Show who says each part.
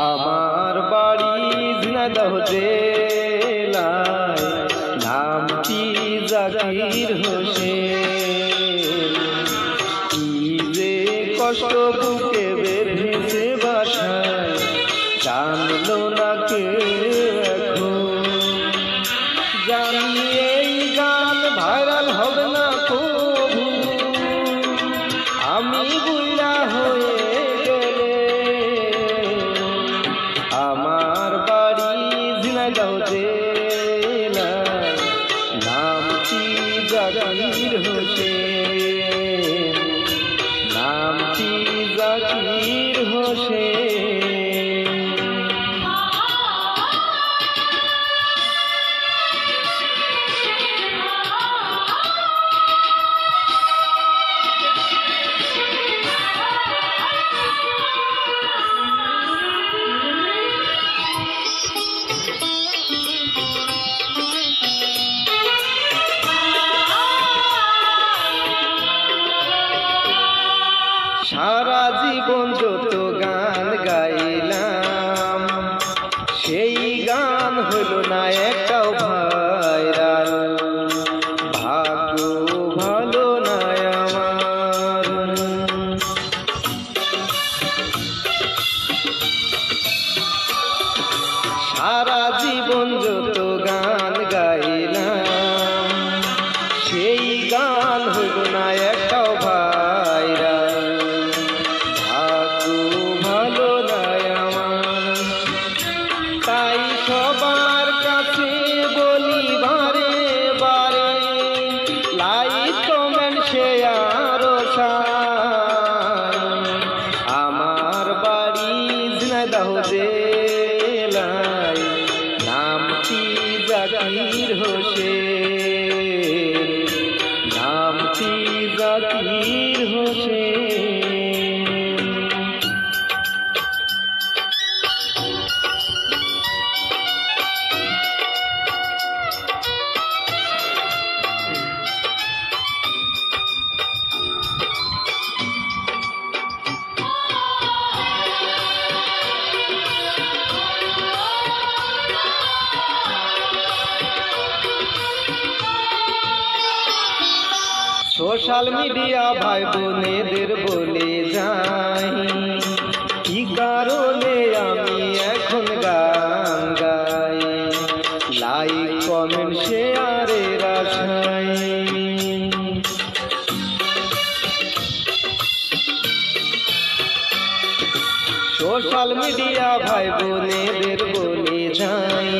Speaker 1: আমার বাড়ি ঝিনাইদহ জেলায়, নামটি জাকির হোসেন। কি যে কষ্ট বুকে বেঁধেছে বাসায়, জানলো না কেউ এখন। জানি এই গান ভাইরাল হবে না কবু, আমি বুইড়া হয়ে গেলে। আমার বাড়ি ঝিনাইদহ জেলায়, নামটি জাকির হোসেন, নামটি জাকির হোসেন। সারা জীবন যত গান গাইলাম, সেই গান হইল না একটাও ভাইরাল। ভাগ্য ভালো না আমার, সারা জীবন যত গান গাইলাম, সেই গান হইল না একটাও ভাইরাল। তাই সবার কাছে বলি বারে বারে, লাইক কমেন্ট শেয়ার চাই। আমার বাড়ি ঝিনাইদহ জেলায়, নামটি জাকির হোসেন, নামটি জাকির হোসেন। সোশ্যাল মিডিয়া ভাই বোনেদের বলে যাই, কি কারণে আমি এখন গান গাই। লাইক কমেন্ট শেয়ারের আশায়, সোশ্যাল মিডিয়া ভাই বোনেদের বলে যাই,